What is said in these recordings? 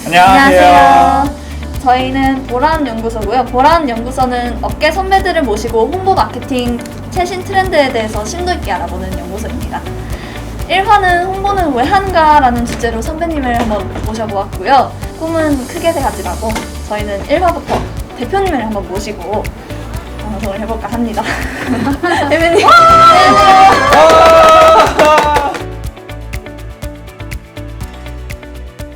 안녕하세요. 저희는 보란연구소고요. 보란연구소는 업계 선배들을 모시고 홍보 마케팅 최신 트렌드에 대해서 심도 있게 알아보는 연구소입니다. 1화는 홍보는 왜 하는가 라는 주제로 선배님을 한번 모셔보았고요. 꿈은 크게 가지라고 저희는 1화부터 대표님을 한번 모시고 방송을 해볼까 합니다. 대표님!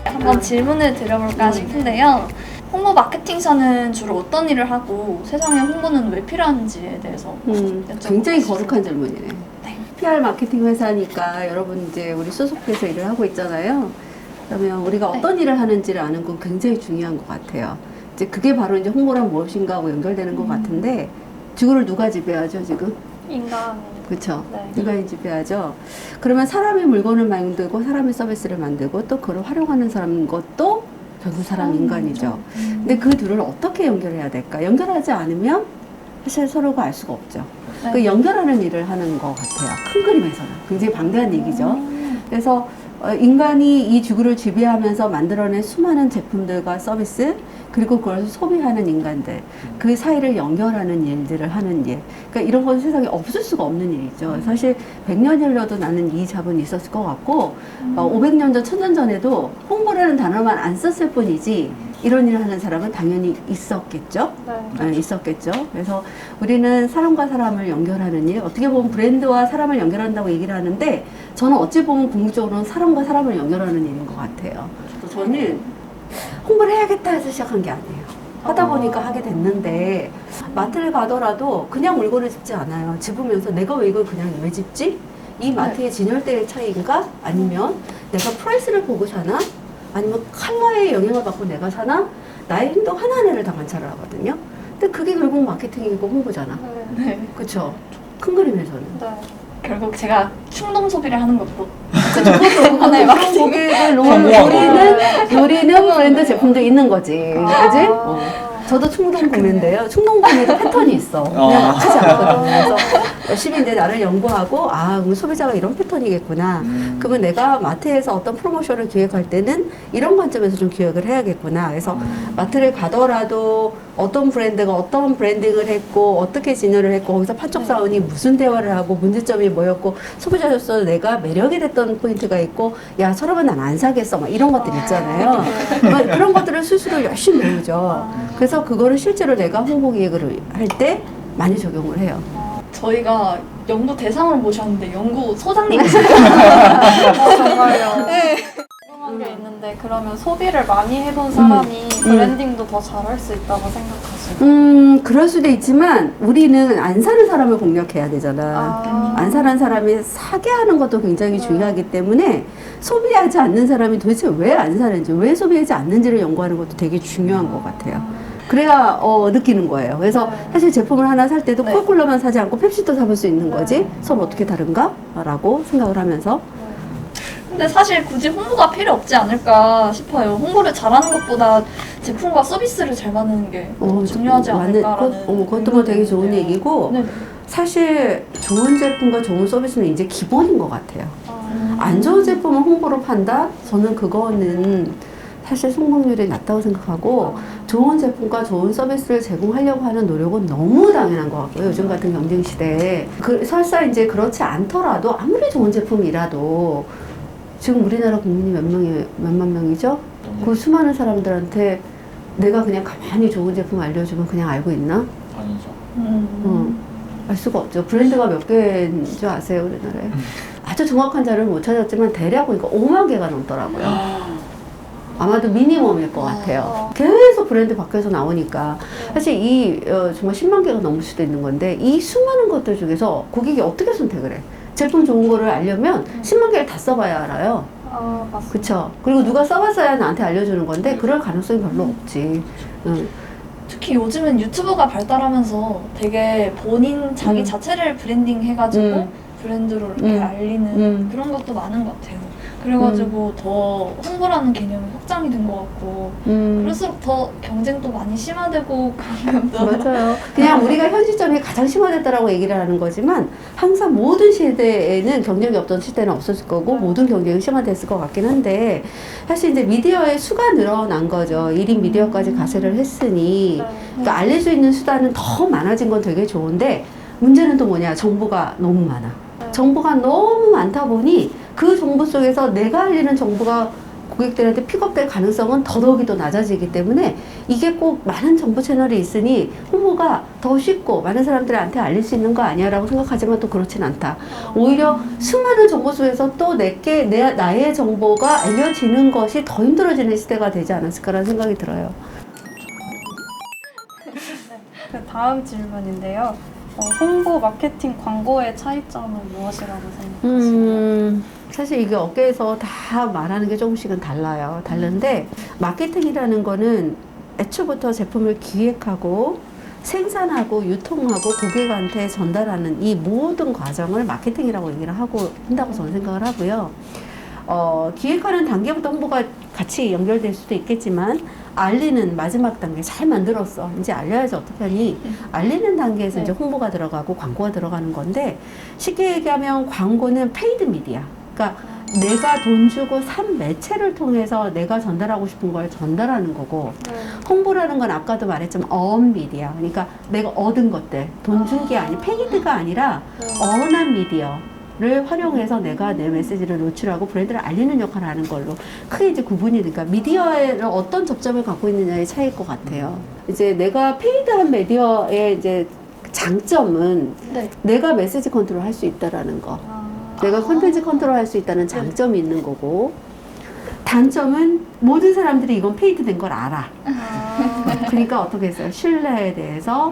한번 질문을 드려볼까 싶은데요. 홍보 마케팅사는 주로 어떤 일을 하고 세상에 홍보는 왜 필요한지에 대해서 굉장히 거룩한 질문이네. 네. PR 마케팅 회사니까 여러분 이제 우리 소속돼서 일을 하고 있잖아요. 그러면 우리가 어떤 일을 하는지를 아는 건 굉장히 중요한 것 같아요. 이제 그게 바로 이제 홍보란 무엇인가 하고 연결되는 것 같은데 지구를 누가 지배하죠 지금? 인간. 그렇죠. 네. 인간이 지배하죠. 그러면 사람이 물건을 만들고 사람이 서비스를 만들고 또 그걸 활용하는 사람 것도 결국 사람 인간이죠. 근데 그 둘을 어떻게 연결해야 될까? 연결하지 않으면 사실 서로가 알 수가 없죠. 네. 그 연결하는 일을 하는 것 같아요. 큰 그림에서는. 굉장히 방대한 얘기죠. 그래서 인간이 이 지구를 지배하면서 만들어낸 수많은 제품들과 서비스 그리고 그걸 소비하는 인간들 그 사이를 연결하는 일들을 하는 일 그러니까 이런 건 세상에 없을 수가 없는 일이죠. 사실 100년 흘려도 나는 이 자본이 있었을 것 같고 500년 전, 1000년 전에도 홍보라는 단어만 안 썼을 뿐이지 이런 일을 하는 사람은 당연히 있었겠죠. 네. 있었겠죠. 그래서 우리는 사람과 사람을 연결하는 일, 어떻게 보면 브랜드와 사람을 연결한다고 얘기를 하는데 저는 어찌 보면 궁극적으로는 사람과 사람을 연결하는 일인 것 같아요. 저는 홍보를 해야겠다 해서 시작한 게 아니에요. 하다 보니까 하게 됐는데 마트를 가더라도 그냥 물건을 집지 않아요. 집으면서 내가 왜 이걸 그냥 왜 집지? 이 마트의 진열대의 차이인가? 아니면 내가 프라이스를 보고 사나? 아니면 컬러의 영향을 받고 내가 사나? 나의 행동 하나하나를 다 관찰을 하거든요. 근데 그게 결국 마케팅이고 홍보잖아. 네. 그쵸? 큰 그림에서는. 네. 결국 제가 충동 소비를 하는 것도 그것도 하나의 그런 마케팅. 고객을 노리는 브랜드 제품도 있는 거지. 그지? 저도 충동 구매인데요. 충동 구매도 패턴이 있어. 그냥 막 하지 않거든요. 그래서 열심히 이제 나를 연구하고, 우리 소비자가 이런 패턴이겠구나. 그러면 내가 마트에서 어떤 프로모션을 기획할 때는 이런 관점에서 좀 기획을 해야겠구나. 그래서 마트를 가더라도 어떤 브랜드가 어떤 브랜딩을 했고, 어떻게 진열을 했고, 거기서 판촉사원이 무슨 대화를 하고, 문제점이 뭐였고, 소비자로서 내가 매력이 됐던 포인트가 있고, 야, 저러면 난 안 사겠어. 막 이런 것들 있잖아요. 그런 것들을 스스로 열심히 배우죠. 그래서 그거를 실제로 내가 홍보 기획을 할 때 많이 적용을 해요. 저희가 연구 대상을 모셨는데 연구 소장님이세요. 정말요. 네. 궁금한 게 있는데 그러면 소비를 많이 해본 사람이 브랜딩도 더 잘할 수 있다고 생각하시나요? 그럴 수도 있지만 우리는 안 사는 사람을 공략해야 되잖아. 안 사는 사람이 사게 하는 것도 굉장히 중요하기 때문에 소비하지 않는 사람이 도대체 왜 안 사는지, 왜 소비하지 않는지를 연구하는 것도 되게 중요한 것 같아요. 그래야 느끼는 거예요. 그래서 사실 제품을 하나 살 때도 코카콜라만 사지 않고 펩시도 사볼 수 있는 거지. 서로 어떻게 다른가? 라고 생각을 하면서 근데 사실 굳이 홍보가 필요 없지 않을까 싶어요. 홍보를 잘하는 것보다 제품과 서비스를 잘 만드는 게 중요하지 않을까라는. 그것도 뭐 되게 좋은 의견인데요. 얘기고 네. 사실 좋은 제품과 좋은 서비스는 이제 기본인 것 같아요. 안 좋은 제품을 홍보로 판다? 저는 그거는 사실 성공률이 낮다고 생각하고 좋은 제품과 좋은 서비스를 제공하려고 하는 노력은 너무 당연한 것 같고요. 요즘 같은 경쟁 시대에 설사 이제 그렇지 않더라도 아무리 좋은 제품이라도 지금 우리나라 국민이 몇만 명이죠? 그 수많은 사람들한테 내가 그냥 가만히 좋은 제품 알려주면 그냥 알고 있나? 아니죠. 알 수가 없죠. 브랜드가 몇 개인 줄 아세요, 우리나라에? 아주 정확한 자료를 못 찾았지만 대략 보니까 5만 개가 넘더라고요. 아마도 미니멈일 것 같아요. 계속 브랜드 밖에서 나오니까 사실 정말 10만 개가 넘을 수도 있는 건데 이 수많은 것들 중에서 고객이 어떻게 선택을 해? 제품 좋은 거를 알려면 10만 개를 다 써봐야 알아요. 맞습니다. 그쵸? 그리고 누가 써봤어야 나한테 알려주는 건데 그럴 가능성이 별로 없지. 특히 요즘은 유튜브가 발달하면서 되게 본인 자기 자체를 브랜딩 해가지고 브랜드로 이렇게 알리는 그런 것도 많은 것 같아요. 그래가지고 더 홍보라는 개념이 확장이 된 것 같고 그럴수록 더 경쟁도 많이 심화되고 그런 면도 맞아요. 그냥 우리가 현 시점이 가장 심화됐다라고 얘기를 하는 거지만 항상 모든 시대에는 경쟁이 없던 시대는 없었을 거고 모든 경쟁이 심화됐을 것 같긴 한데 사실 이제 미디어의 수가 늘어난 거죠. 1인 미디어까지 가세를 했으니 그러니까 알릴 수 있는 수단은 더 많아진 건 되게 좋은데 문제는 또 뭐냐? 정보가 너무 많아. 정보가 너무 많다 보니 그 정보 속에서 내가 알리는 정보가 고객들한테 픽업될 가능성은 더더욱이 더 낮아지기 때문에 이게 꼭 많은 정보 채널이 있으니 홍보가 더 쉽고 많은 사람들한테 알릴 수 있는 거 아니야 라고 생각하지만 또 그렇진 않다. 오히려 수많은 정보 속에서 또 나의 정보가 알려지는 것이 더 힘들어지는 시대가 되지 않았을까라는 생각이 들어요. 그 다음 질문인데요. 홍보, 마케팅, 광고의 차이점은 무엇이라고 생각하시나요? 사실 이게 업계에서 다 말하는 게 조금씩은 달라요. 다른데 마케팅이라는 거는 애초부터 제품을 기획하고 생산하고 유통하고 고객한테 전달하는 이 모든 과정을 마케팅이라고 얘기를 한다고 저는 생각을 하고요. 기획하는 단계부터 홍보가 같이 연결될 수도 있겠지만 알리는 마지막 단계 잘 만들었어. 이제 알려야지 어떻게 하니? 알리는 단계에서 이제 홍보가 들어가고 광고가 들어가는 건데 쉽게 얘기하면 광고는 페이드 미디어. 그러니까 내가 돈 주고 산 매체를 통해서 내가 전달하고 싶은 걸 전달하는 거고 홍보라는 건 아까도 말했지만 어언 미디어. 그러니까 내가 얻은 것들, 돈 준 게 아니 페이드가 아니라 어언한 미디어. 를 활용해서 내가 내 메시지를 노출하고 브랜드를 알리는 역할을 하는 걸로 크게 이제 구분이 되니까 미디어에 어떤 접점을 갖고 있느냐의 차이일 것 같아요. 이제 내가 페이드한 미디어의 이제 장점은 내가 메시지 컨트롤 할 수 있다라는 거. 내가 콘텐츠 컨트롤 할 수 있다는 장점이 있는 거고 단점은 모든 사람들이 이건 페이드 된 걸 알아. 그러니까 어떻게 했어요? 신뢰에 대해서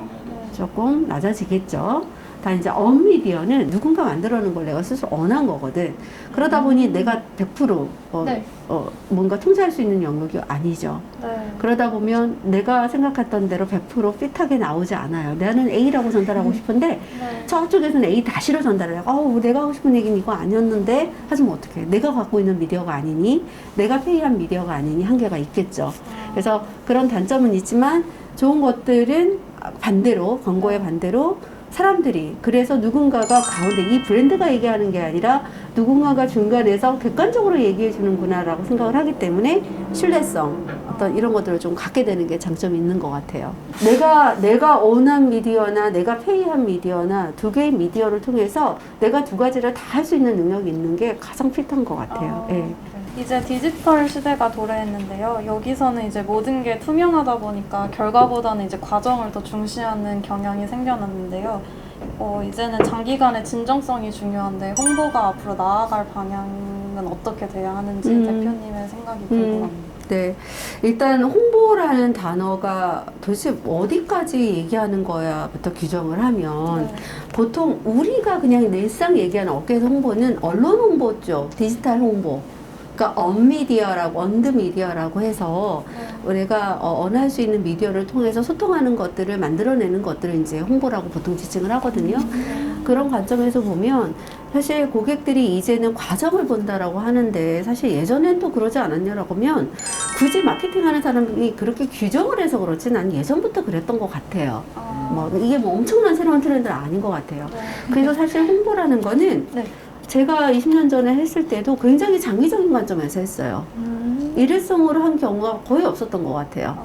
조금 낮아지겠죠. 다 이제 언미디어는 누군가 만들어 놓은 걸 내가 스스로 원한 거거든. 그러다 보니 내가 100% 뭔가 통제할 수 있는 영역이 아니죠. 그러다 보면 내가 생각했던 대로 100% 핏하게 나오지 않아요. 나는 A라고 전달하고 싶은데 저쪽에서는 A 다시로 전달을 해요. 내가 하고 싶은 얘기는 이거 아니었는데 하지만 어떡해. 내가 갖고 있는 미디어가 아니니 내가 페이한 미디어가 아니니 한계가 있겠죠. 그래서 그런 단점은 있지만 좋은 것들은 반대로 광고의 반대로 사람들이 그래서 누군가가 가운데 이 브랜드가 얘기하는 게 아니라 누군가가 중간에서 객관적으로 얘기해 주는구나 라고 생각을 하기 때문에 신뢰성 어떤 이런 것들을 좀 갖게 되는 게 장점이 있는 것 같아요. 내가 원한 미디어나 내가 페이한 미디어나 두 개의 미디어를 통해서 내가 두 가지를 다 할 수 있는 능력이 있는 게 가장 필요한 것 같아요. 예. 이제 디지털 시대가 도래했는데요. 여기서는 이제 모든 게 투명하다 보니까 결과보다는 이제 과정을 더 중시하는 경향이 생겨났는데요. 이제는 장기간의 진정성이 중요한데 홍보가 앞으로 나아갈 방향은 어떻게 돼야 하는지 대표님의 생각이 궁금합니다. 네. 일단 홍보라는 단어가 도대체 어디까지 얘기하는 거야부터 규정을 하면 보통 우리가 그냥 일상 얘기하는 업계에서 홍보는 언론 홍보죠. 디지털 홍보. 그러니까 언미디어라고, 언드미디어라고 해서 우리가 언할 수 있는 미디어를 통해서 소통하는 것들을 만들어내는 것들을 이제 홍보라고 보통 지칭을 하거든요. 그런 관점에서 보면 사실 고객들이 이제는 과정을 본다라고 하는데 사실 예전엔 또 그러지 않았냐라고 하면 굳이 마케팅하는 사람이 그렇게 규정을 해서 그렇지 난 예전부터 그랬던 것 같아요. 이게 뭐 엄청난 새로운 트렌드는 아닌 것 같아요. 그래서 사실 홍보라는 거는 제가 20년 전에 했을 때도 굉장히 장기적인 관점에서 했어요. 일회성으로 한 경우가 거의 없었던 것 같아요.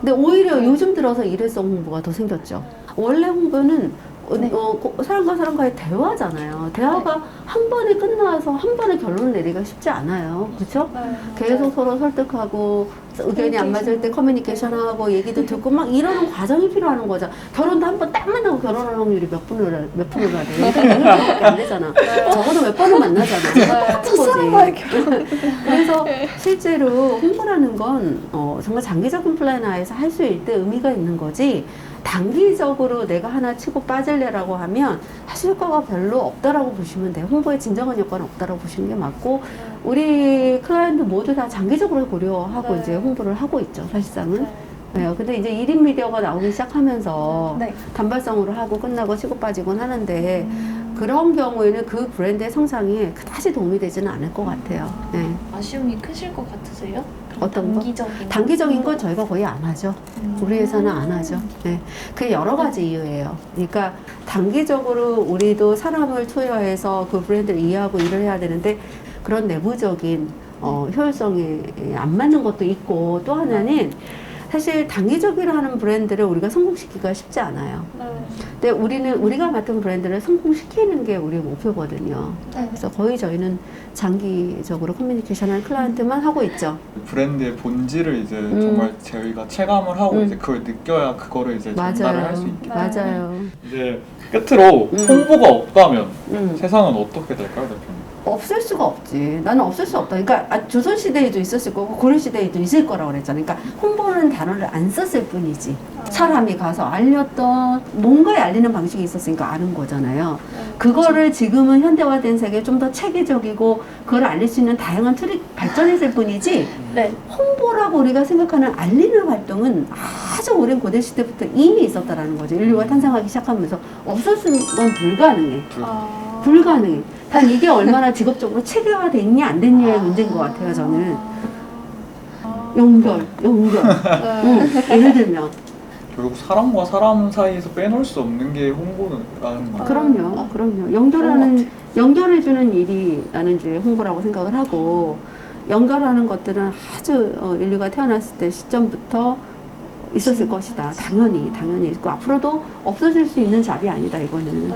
근데 오히려 요즘 들어서 일회성 홍보가 더 생겼죠. 원래 홍보는 사람과 사람과의 대화잖아요. 대화가 한 번에 끝나서 한 번에 결론을 내리기가 쉽지 않아요. 그렇죠? 계속 서로 설득하고 의견이 안 맞을 때 커뮤니케이션하고 얘기도 듣고 막 이러는 과정이 필요한 거죠. 결혼도 한 번 딱 만나고 결혼할 확률이 몇 프로나 돼? 그러니까 안 되잖아. 적어도 몇 번은 만나잖아. 똑같은 거지. 그래서 실제로 홍보라는 건 정말 장기적인 플랜 하에서 할 수 있을 때 의미가 있는 거지 단기적으로 내가 하나 치고 빠질래라고 하면 사실 효과가 별로 없다라고 보시면 돼요. 홍보에 진정한 효과는 없다라고 보시는 게 맞고 우리 클라이언트 모두 다 장기적으로 고려하고 이제 홍보를 하고 있죠. 사실상은. 네, 근데 이제 1인 미디어가 나오기 시작하면서 단발성으로 하고 끝나고 치고 빠지곤 하는데 그런 경우에는 그 브랜드의 성장에 그다지 도움이 되지는 않을 것 같아요. 네. 아쉬움이 크실 것 같으세요? 어떤 거? 단기적인 건 저희가 거의 안 하죠. 우리 회사는 안 하죠. 네. 그게 여러 가지 이유예요. 그러니까 단기적으로 우리도 사람을 투여해서 그 브랜드를 이해하고 일을 해야 되는데 그런 내부적인 효율성이 안 맞는 것도 있고 또 하나는 사실 단기적으로 하는 브랜드를 우리가 성공시키기가 쉽지 않아요. 근데 우리가 맡은 브랜드를 성공시키는 게 우리 목표거든요. 그래서 거의 저희는 장기적으로 커뮤니케이션을 클라이언트만 하고 있죠. 브랜드의 본질을 이제 정말 저희가 체감을 하고 이제 그걸 느껴야 그거를 이제 전달을 할 수 있게. 맞아요. 이제 끝으로 홍보가 없다면 음. 세상은 어떻게 될까요, 대표님? 없을 수가 없지. 나는 없을 수 없다. 그러니까 조선시대에도 있었을 거고 고려시대에도 있을 거라고 그랬잖아. 그러니까 홍보라는 단어를 안 썼을 뿐이지. 사람이 가서 알렸던 뭔가에 알리는 방식이 있었으니까 아는 거잖아요. 그거를 지금은 현대화된 세계에 좀 더 체계적이고 그걸 알릴 수 있는 다양한 툴이 발전했을 뿐이지 네. 홍보라고 우리가 생각하는 알리는 활동은 아주 오랜 고대시대부터 이미 있었다라는 거죠. 인류가 탄생하기 시작하면서 없었으면 불가능해. 불가능해. 단 이게 얼마나 직업적으로 체계화돼 있냐 안 됐냐의 문제인 것 같아요. 저는 연결 예를 들면 결국 사람과 사람 사이에서 빼놓을 수 없는 게 홍보라는 거. 그럼요. 연결해주는 일이 나는 이제 홍보라고 생각을 하고 연결하는 것들은 아주 인류가 태어났을 때 시점부터 있었을 것이다. 당연히 있고 앞으로도 없어질 수 있는 잡이 아니다. 이거는.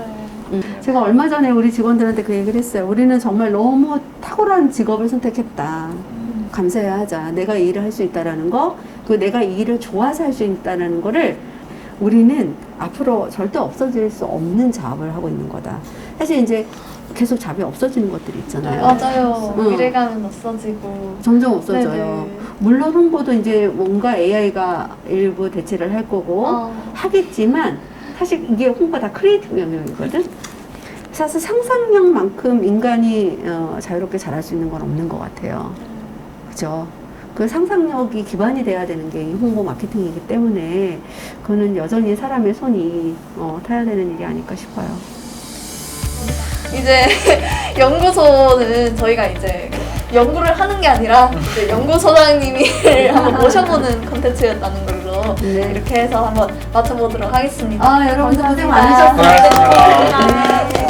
제가 얼마 전에 우리 직원들한테 그 얘기를 했어요. 우리는 정말 너무 탁월한 직업을 선택했다. 감사해야 하자. 내가 이 일을 할 수 있다라는 거, 그 내가 이 일을 좋아서 할 수 있다라는 거를 우리는 앞으로 절대 없어질 수 없는 잡을 하고 있는 거다. 사실 이제 계속 잡이 없어지는 것들이 있잖아요. 맞아요. 응. 미래감은 없어지고. 점점 없어져요. 네네. 물론 홍보도 이제 뭔가 AI가 일부 대체를 할 거고 하겠지만 사실 이게 홍보가 다 크리에이티브 영역이거든. 사실 상상력만큼 인간이 자유롭게 잘할 수 있는 건 없는 것 같아요. 그죠? 그 상상력이 기반이 돼야 되는 게 이 홍보 마케팅이기 때문에 그거는 여전히 사람의 손이 타야 되는 일이 아닐까 싶어요. 이제 연구소는 저희가 이제 연구를 하는 게 아니라 이제 연구소장님이 한번 모셔보는 컨텐츠였다는 걸로 네. 이렇게 해서 한번 맞춰보도록 하겠습니다. 여러분들 고생 감사합니다. 많으셨어요. 고맙습니다. 네.